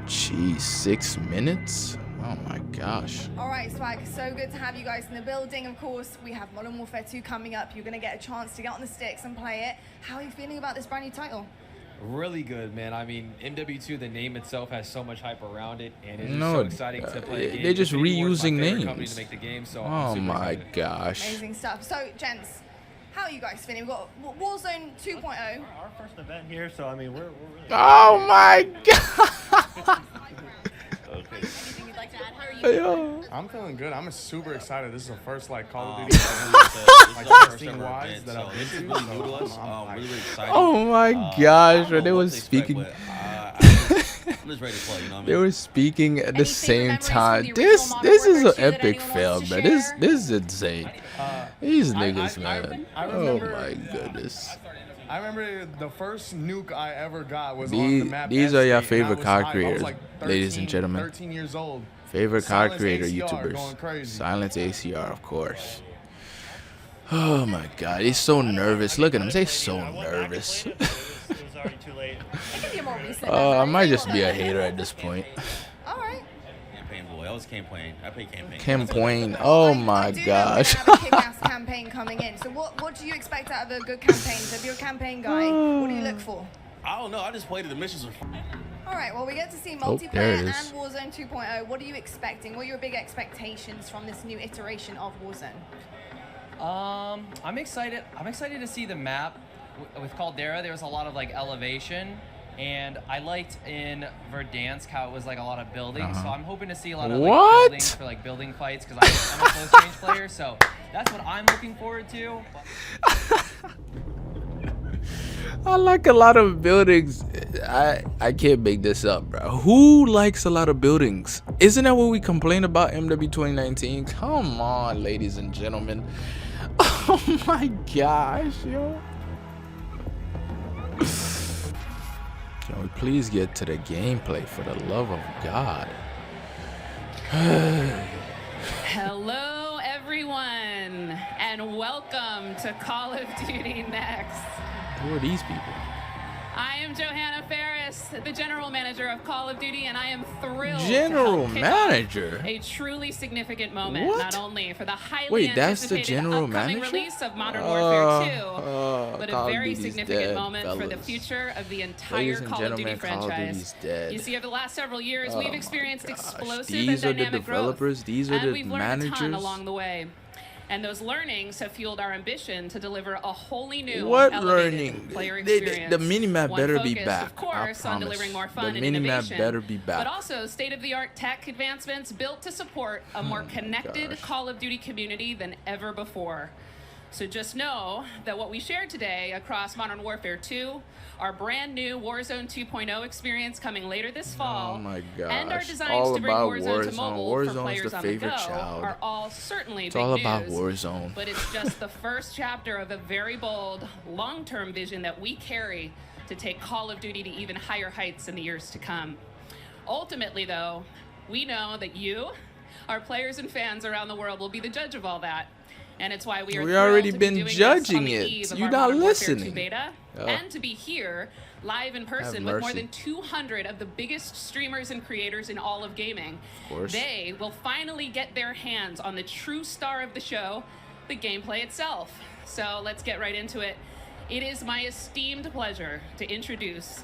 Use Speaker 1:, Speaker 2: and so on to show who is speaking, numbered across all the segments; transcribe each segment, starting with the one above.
Speaker 1: Geez, 6 minutes? Oh my gosh.
Speaker 2: All right, Swag, so good to have you guys in the building. Of course, we have Modern Warfare 2 coming up. You're going to get a chance to get on the sticks and play it. How are you feeling about this brand new title?
Speaker 3: Really good, man. I mean, MW2, the name itself has so much hype around it, and it's so exciting to play a game.
Speaker 1: They're just reusing names.
Speaker 3: To make the game, so
Speaker 1: oh my gosh.
Speaker 2: Amazing stuff. So, gents, how are you guys feeling? We've got Warzone 2.0.
Speaker 4: Our first event here, so I mean, we're really.
Speaker 1: Oh my god.
Speaker 4: Okay.
Speaker 2: Anything you'd like to add? How are you feeling?
Speaker 5: I'm feeling good. I'm super excited. This is the first like Call of
Speaker 6: Duty
Speaker 5: like testing wise that I've
Speaker 6: This is
Speaker 5: been
Speaker 6: really
Speaker 5: to.
Speaker 6: new to us.
Speaker 5: I'm
Speaker 6: Really excited.
Speaker 1: Oh my gosh, they were speaking.
Speaker 6: I'm just ready to play. You know what I mean?
Speaker 1: They were speaking at the
Speaker 2: Any
Speaker 1: same
Speaker 2: favorite
Speaker 1: time.
Speaker 2: memories from the original Modern
Speaker 1: This is an
Speaker 2: Warfare 2 that
Speaker 1: epic
Speaker 2: anyone
Speaker 1: fail,
Speaker 2: wants to
Speaker 1: man.
Speaker 2: share?
Speaker 1: This is insane. These niggas,
Speaker 5: I
Speaker 1: man. Oh
Speaker 5: remember-
Speaker 1: my goodness.
Speaker 5: I remember the first nuke I ever got was on the map.
Speaker 1: These are your
Speaker 5: Estate, and I
Speaker 1: favorite
Speaker 5: was
Speaker 1: COD
Speaker 5: hyped. I was,
Speaker 1: creators,
Speaker 5: like,
Speaker 1: ladies and gentlemen.
Speaker 5: 13 years old.
Speaker 1: Favorite COD
Speaker 5: Silence
Speaker 1: creator
Speaker 5: ACR going
Speaker 1: YouTubers.
Speaker 5: crazy.
Speaker 1: Silence ACR, of course. Oh my god, he's so nervous. Look at him, he's so nervous.
Speaker 4: It was already too late.
Speaker 2: It could be a more recent
Speaker 1: I
Speaker 2: memory.
Speaker 1: might just be a hater at this point.
Speaker 2: All right.
Speaker 6: Campaign boy. I was campaign. I played campaign.
Speaker 1: Campaign. Oh my
Speaker 2: I do know
Speaker 1: gosh.
Speaker 2: we're gonna have a kick-ass campaign coming in. So what do you expect out of a good campaign? So if you're a campaign guy, what do you look for?
Speaker 6: I don't know. I just played it. The missions were fun.
Speaker 2: All right, well, we get to see
Speaker 1: Oh, there
Speaker 2: multiplayer
Speaker 1: it
Speaker 2: and
Speaker 1: is.
Speaker 2: Warzone 2.0. What are you expecting? What are your big expectations from this new iteration of Warzone?
Speaker 3: I'm excited. I'm excited to see the map with Caldera. There was a lot of like elevation, and I liked in Verdansk how it was like a lot of buildings. So I'm hoping to see a lot of like,
Speaker 1: What?
Speaker 3: buildings for like building fights because I'm a close range player. So that's what I'm looking forward to.
Speaker 1: I like a lot of buildings. I can't make this up, bro. Who likes a lot of buildings? Isn't that what we complained about MW 2019? Come on, ladies and gentlemen. Oh my gosh, yo. Can we please get to the gameplay for the love of God?
Speaker 7: Hello, everyone, and welcome to Call of Duty Next.
Speaker 1: Who are these people?
Speaker 7: I am Johanna Ferris, the General Manager of Call of Duty, and I am thrilled
Speaker 1: General
Speaker 7: to help kick
Speaker 1: Manager?
Speaker 7: off a truly significant moment,
Speaker 1: What?
Speaker 7: not only for the highly
Speaker 1: Wait, that's the
Speaker 7: anticipated
Speaker 1: General
Speaker 7: upcoming
Speaker 1: Manager?
Speaker 7: release of Modern Warfare 2, but a
Speaker 1: Call of
Speaker 7: very
Speaker 1: Duty's
Speaker 7: significant
Speaker 1: dead,
Speaker 7: moment for the
Speaker 1: fellas.
Speaker 7: future of the entire
Speaker 1: Ladies and
Speaker 7: Call of Duty
Speaker 1: gentlemen, Call of
Speaker 7: franchise.
Speaker 1: Duty's dead.
Speaker 7: You see, over the last several years,
Speaker 1: Oh
Speaker 7: we've
Speaker 1: my
Speaker 7: experienced
Speaker 1: gosh.
Speaker 7: explosive
Speaker 1: These
Speaker 7: and
Speaker 1: are the
Speaker 7: dynamic
Speaker 1: developers?
Speaker 7: growth,
Speaker 1: These are
Speaker 7: and
Speaker 1: the
Speaker 7: we've learned a ton
Speaker 1: managers?
Speaker 7: along the way. And those learnings have fueled our ambition to deliver a wholly new,
Speaker 1: What
Speaker 7: elevated
Speaker 1: learning?
Speaker 7: player
Speaker 1: The
Speaker 7: experience.
Speaker 1: minimap
Speaker 7: One
Speaker 1: better be
Speaker 7: focused,
Speaker 1: back.
Speaker 7: of course,
Speaker 1: I
Speaker 7: on
Speaker 1: promise.
Speaker 7: delivering more fun
Speaker 1: The
Speaker 7: and
Speaker 1: minimap
Speaker 7: innovation,
Speaker 1: better be back.
Speaker 7: but also state-of-the-art tech advancements built to support a more connected
Speaker 1: gosh.
Speaker 7: Call of Duty community than ever before. So just know that what we shared today across Modern Warfare 2, our brand new Warzone 2.0 experience coming later this fall,
Speaker 1: Oh my
Speaker 7: and our
Speaker 1: gosh.
Speaker 7: designs
Speaker 1: All
Speaker 7: to bring
Speaker 1: about
Speaker 7: Warzone to
Speaker 1: Warzone.
Speaker 7: mobile
Speaker 1: Warzone's
Speaker 7: for players
Speaker 1: the
Speaker 7: on the
Speaker 1: favorite
Speaker 7: go
Speaker 1: child.
Speaker 7: are all certainly
Speaker 1: It's
Speaker 7: big
Speaker 1: all
Speaker 7: news.
Speaker 1: about Warzone.
Speaker 7: But it's just the first chapter of a very bold, long-term vision that we carry to take Call of Duty to even higher heights in the years to come. Ultimately, though, we know that you, our players and fans around the world, will be the judge of all that. And it's why we are
Speaker 1: We
Speaker 7: thrilled
Speaker 1: already
Speaker 7: to
Speaker 1: been
Speaker 7: be doing
Speaker 1: judging
Speaker 7: this on
Speaker 1: it.
Speaker 7: the eve of
Speaker 1: You're
Speaker 7: our
Speaker 1: not
Speaker 7: Modern Warfare 2
Speaker 1: listening.
Speaker 7: beta,
Speaker 1: Oh.
Speaker 7: and to be here live in person
Speaker 1: Have
Speaker 7: with more
Speaker 1: mercy.
Speaker 7: than 200 of the biggest streamers and creators in all of gaming.
Speaker 1: Of course.
Speaker 7: They will finally get their hands on the true star of the show, the gameplay itself. So let's get right into it. It is my esteemed pleasure to introduce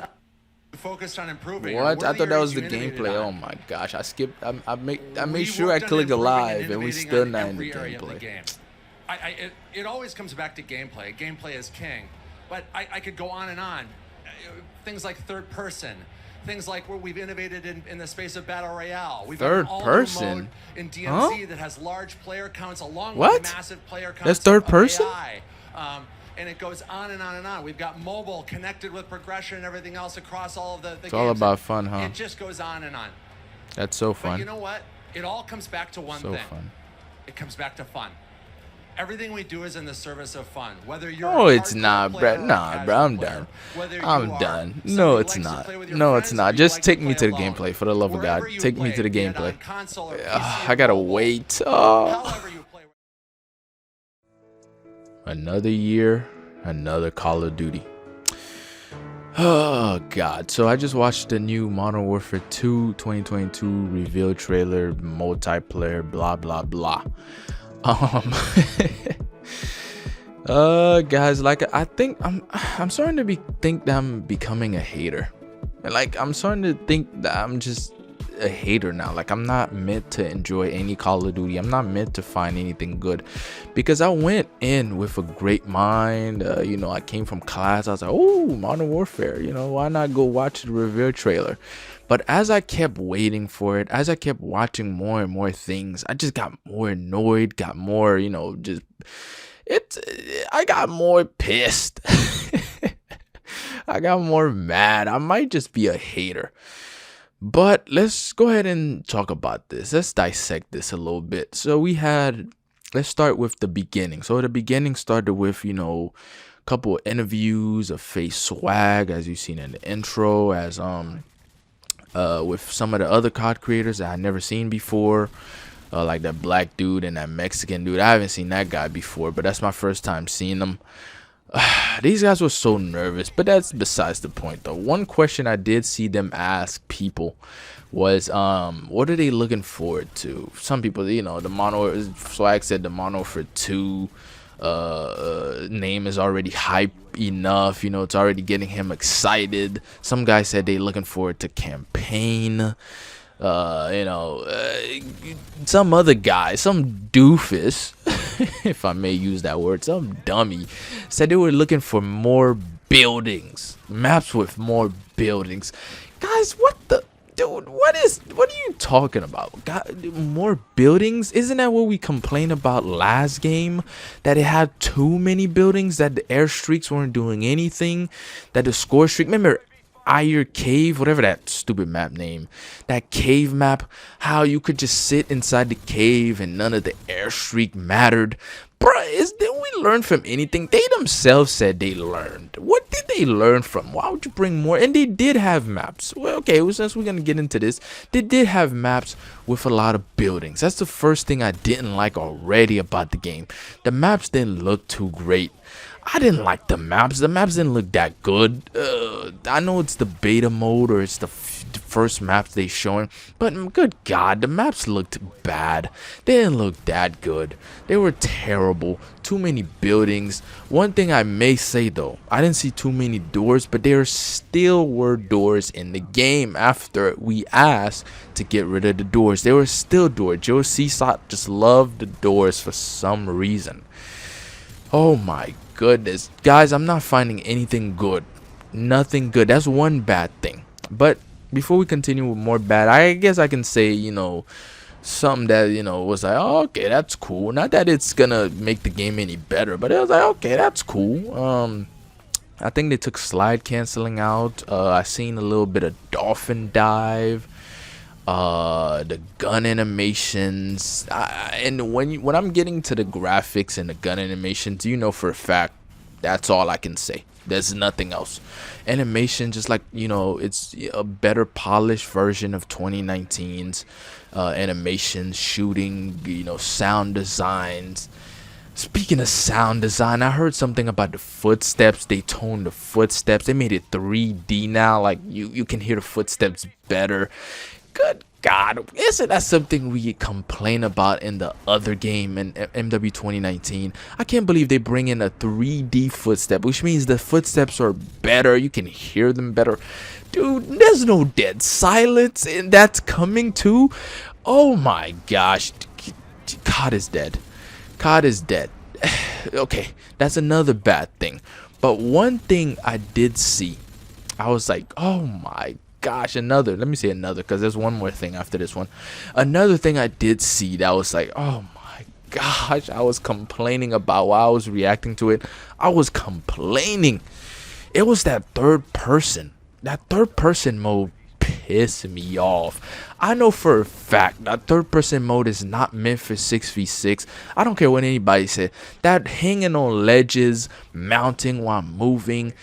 Speaker 5: Focused on improving.
Speaker 1: What? I thought that was the gameplay. Oh my gosh. I skipped. I made sure I clicked alive and we still not in the gameplay.
Speaker 8: It always comes back to gameplay. Gameplay is king. But I could go on and on. Things like third person. Things like where we've innovated in the space of battle royale. We've got
Speaker 1: Third
Speaker 8: an all-new
Speaker 1: person?
Speaker 8: mode in DMZ that has large player counts along
Speaker 1: What?
Speaker 8: with massive player counts.
Speaker 1: That's third
Speaker 8: of
Speaker 1: person?
Speaker 8: AI. And it goes on and on and on. We've got mobile connected with progression and everything else across all of the games.
Speaker 1: It's all about fun, huh?
Speaker 8: It just goes on and on.
Speaker 1: That's so
Speaker 8: But
Speaker 1: fun.
Speaker 8: you know what? It all comes back to one
Speaker 1: So
Speaker 8: thing.
Speaker 1: fun.
Speaker 8: It comes back to fun. Everything we do is in the service of fun. Whether you're
Speaker 1: No,
Speaker 8: a
Speaker 1: it's
Speaker 8: hardcore
Speaker 1: not,
Speaker 8: player
Speaker 1: bro.
Speaker 8: or a
Speaker 1: Nah, bro.
Speaker 8: casual
Speaker 1: I'm
Speaker 8: player,
Speaker 1: done.
Speaker 8: whether you
Speaker 1: I'm
Speaker 8: are
Speaker 1: done.
Speaker 8: somebody
Speaker 1: No,
Speaker 8: who
Speaker 1: it's
Speaker 8: likes to
Speaker 1: not.
Speaker 8: play with your
Speaker 1: No, it's
Speaker 8: friends, or
Speaker 1: not.
Speaker 8: you
Speaker 1: Just
Speaker 8: like
Speaker 1: take
Speaker 8: to
Speaker 1: me
Speaker 8: play
Speaker 1: to the
Speaker 8: alone.
Speaker 1: gameplay, for the love of God.
Speaker 8: Wherever you
Speaker 1: Take me
Speaker 8: play,
Speaker 1: to the
Speaker 8: be it on
Speaker 1: gameplay.
Speaker 8: console or PC
Speaker 1: I
Speaker 8: or
Speaker 1: gotta
Speaker 8: mobile,
Speaker 1: wait. Oh.
Speaker 8: however you play.
Speaker 1: Another year, another Call of Duty. Oh god. So I just watched the new Modern Warfare 2 2022 reveal trailer, multiplayer, blah blah blah. Um guys, like I think I'm starting to think that I'm becoming a hater. Like I'm starting to think that I'm just a hater now. Like I'm not meant to enjoy any Call of Duty. I'm not meant to find anything good, because I went in with a great mind. You know, I came from class. I was like, oh, Modern Warfare, you know, why not go watch the reveal trailer? But as I kept waiting for it, as I kept watching more and more things, I just got more annoyed, got more, you know, just I got more pissed. I got more mad. I might just be a hater. But let's go ahead and talk about this. Let's dissect this a little bit. So let's start with the beginning. So the beginning started with, you know, a couple of interviews of face swag, as you've seen in the intro, as with some of the other COD creators that I'd never seen before. Like that black dude and that Mexican dude. I haven't seen that guy before, but that's my first time seeing them. These guys were so nervous, but that's besides the point though. One question I did see them ask people was what are they looking forward to? Some people, you know, the Mono Swag said the Mono for 2 name is already hype enough, you know, it's already getting him excited. Some guys said they looking forward to campaign. You know, some other guy, some doofus, if I may use that word, some dummy, said they were looking for more buildings, maps with more buildings. Guys, what the, dude, what are you talking about? God, more buildings? Isn't that what we complained about last game? That it had too many buildings, that the airstreaks weren't doing anything, that the score streak, remember Ire Cave, whatever that stupid map name, that cave map, how you could just sit inside the cave and none of the airstreak mattered. Bruh, didn't we learn from anything? They themselves said they learned. What did they learn from? Why would you bring more? And they did have maps. Well, okay, well, since we're gonna get into this, they did have maps with a lot of buildings. That's the first thing I didn't like already about the game. The maps didn't look too great. I didn't like the maps. The maps didn't look that good. I know it's the beta mode or it's the first maps they showing, but good God, the maps looked bad. They didn't look that good. They were terrible. Too many buildings. One thing I may say though, I didn't see too many doors, but there still were doors in the game. After we asked to get rid of the doors, there were still doors. Joe Seasot just loved the doors for some reason. Oh my goodness, guys, I'm not finding anything good. Nothing good. That's one bad thing. But before we continue with more bad, I guess I can say, you know, something that, you know, was like, oh, okay, that's cool. Not that it's gonna make the game any better, but it was like, okay, that's cool. I think they took slide canceling out. I seen a little bit of dolphin dive. The gun animations, and when I'm getting to the graphics and the gun animations, you know for a fact that's all I can say. There's nothing else. Animation, just like, you know, it's a better polished version of 2019's animations, shooting, you know, sound designs. Speaking of sound design, I heard something about the footsteps. They toned the footsteps. They made it 3D now. Like you can hear the footsteps better. Good God, isn't that something we complain about in the other game in MW 2019? I can't believe they bring in a 3D footstep, which means the footsteps are better. You can hear them better. Dude, there's no dead silence, and that's coming too. Oh my gosh, COD is dead. COD is dead. Okay, that's another bad thing. But one thing I did see, I was like, oh my gosh, let me say another, because there's one more thing after this one. Another thing I did see that was like, oh my gosh, I was complaining about while I was reacting to it. I was complaining. It was that third person mode pissed me off. I know for a fact that third person mode is not meant for 6v6. I don't care what anybody said. That hanging on ledges, mounting while moving,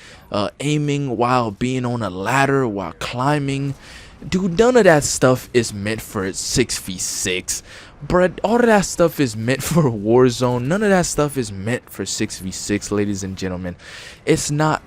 Speaker 1: aiming while being on a ladder, while climbing, dude, none of that stuff is meant for 6v6. But all of that stuff is meant for Warzone. None of that stuff is meant for 6v6, ladies and gentlemen. It's not.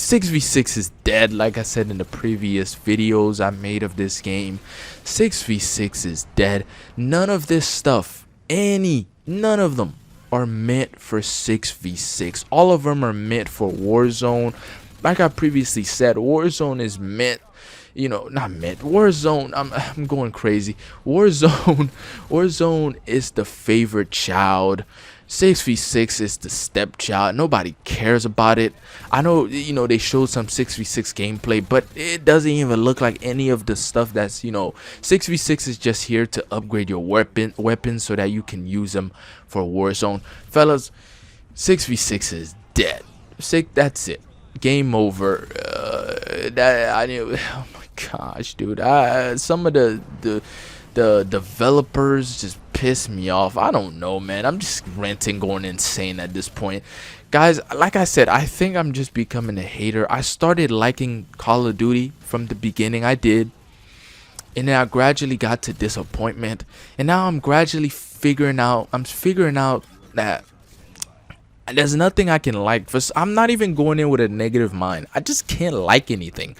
Speaker 1: 6v6 is dead. Like I said in the previous videos I made of this game, 6v6 is dead. None of this stuff, none of them are meant for 6v6. All of them are meant for Warzone. Like I previously said, Warzone is meant, you know, not meant. Warzone, I'm going crazy. Warzone is the favorite child. 6v6 is the stepchild. Nobody cares about it. I know, you know, they showed some 6v6 gameplay, but it doesn't even look like any of the stuff that's, you know, 6v6 is just here to upgrade your weapons so that you can use them for Warzone. Fellas, 6v6 is dead. That's it. Game over. Oh my gosh, dude. Some of the developers just piss me off. I don't know, man. I'm just ranting, going insane at this point. Guys, like I said, I think I'm just becoming a hater. I started liking Call of Duty from the beginning. I did. And then I gradually got to disappointment. And now I'm gradually figuring out that there's nothing I can like. I'm not even going in with a negative mind. I just can't like anything.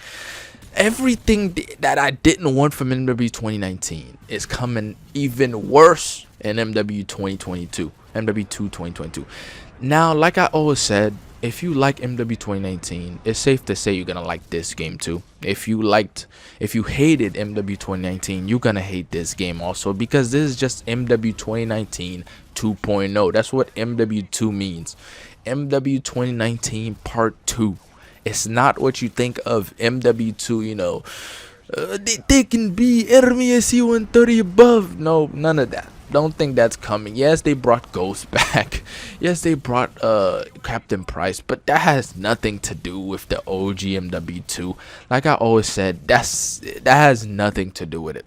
Speaker 1: Everything that I didn't want from MW 2019 is coming even worse in MW 2022. MW2 2022. Now, like I always said, if you like MW 2019, it's safe to say you're gonna like this game too. If you hated MW 2019, you're gonna hate this game also, because this is just MW 2019 2.0. That's what MW2 means. MW 2019 Part 2. It's not what you think of MW2, you know. They can be enemy C-130 above. No, none of that. Don't think that's coming. Yes, they brought Ghost back. Yes, they brought Captain Price, but that has nothing to do with the OG MW2. Like I always said, that has nothing to do with it.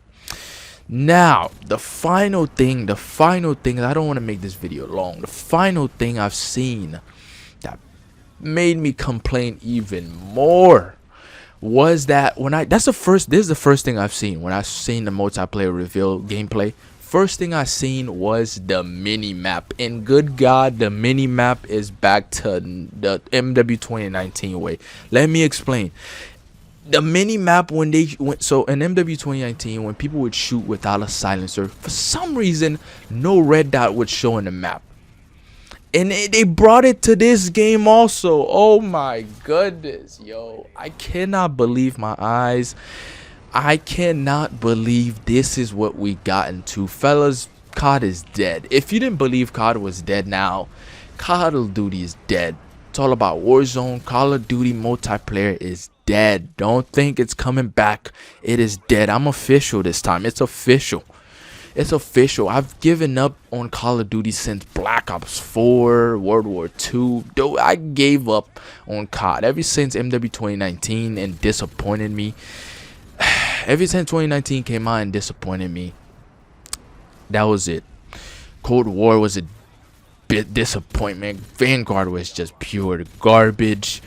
Speaker 1: Now, the final thing, I don't want to make this video long. The final thing I've seen that made me complain even more was that this is the first thing I've seen when I've seen the multiplayer reveal gameplay. First thing I seen was the mini map, and good God, the mini map is back to the MW 2019 way. Let me explain. The mini map, when they went, so in MW 2019, when people would shoot without a silencer, for some reason no red dot would show in the map. And they brought it to this game also. Oh my goodness, yo. I cannot believe my eyes. I cannot believe this is what we got into. Fellas, COD is dead. If you didn't believe COD was dead now, Call of Duty is dead. It's all about Warzone. Call of Duty multiplayer is dead. Don't think it's coming back. It is dead. I'm official this time. It's official. It's official. I've given up on Call of Duty since Black Ops 4, World War II. Though I gave up on COD ever since MW 2019 and disappointed me. Ever since 2019 came out and disappointed me, that was it. Cold War was a bit disappointment. Vanguard was just pure garbage.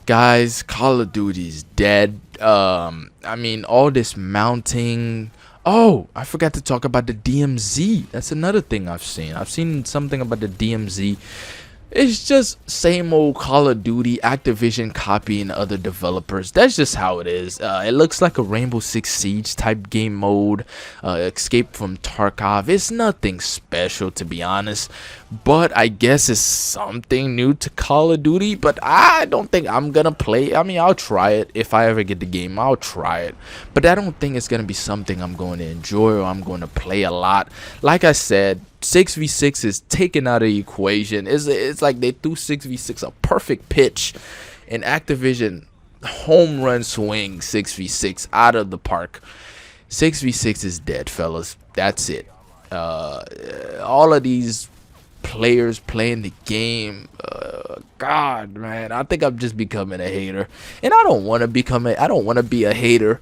Speaker 1: Guys, Call of Duty is dead. I mean, all this mounting. Oh, I forgot to talk about the DMZ. That's another thing I've seen. I've seen something about the DMZ. It's just same old Call of Duty, Activision copying other developers. That's just how it is. It looks like a Rainbow Six Siege type game mode, Escape from Tarkov. It's nothing special, to be honest, but I guess it's something new to Call of Duty. But I don't think I'm gonna play. I mean, I'll try it if I ever get the game. I'll try it, but I don't think it's gonna be something I'm going to enjoy or I'm going to play a lot. Like I said, 6v6 is taken out of the equation. It's like they threw 6v6 a perfect pitch, and Activision home run swing 6v6 out of the park. 6v6 is dead, fellas. That's it. All of these players playing the game, God, man, I think I'm just becoming a hater, and I don't want to be a hater.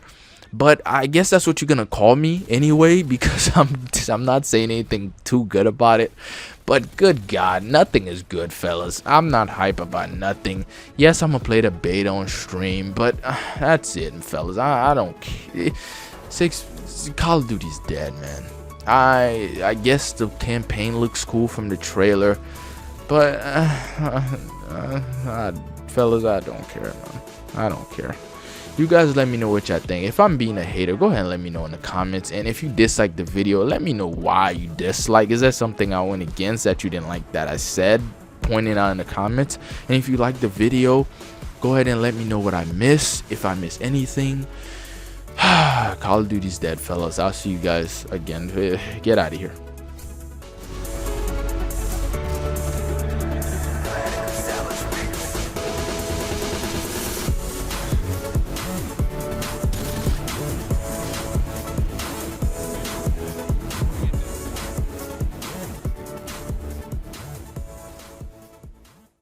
Speaker 1: But I guess that's what you're gonna call me anyway, because I'm not saying anything too good about it. But good God, nothing is good, fellas. I'm not hype about nothing. Yes, I'm gonna play the beta on stream, but that's it, fellas. I don't care. Call of Duty's dead, man. I guess the campaign looks cool from the trailer, but fellas, I don't care, man. I don't care. You guys let me know what y'all think. If I'm being a hater, go ahead and let me know in the comments. And if you dislike the video, let me know why you dislike. Is there something I went against that you didn't like that I said? Point it out in the comments. And if you like the video, go ahead and let me know what I missed, if I missed anything. Call of Duty's dead, fellas. I'll see you guys again. Get out of here.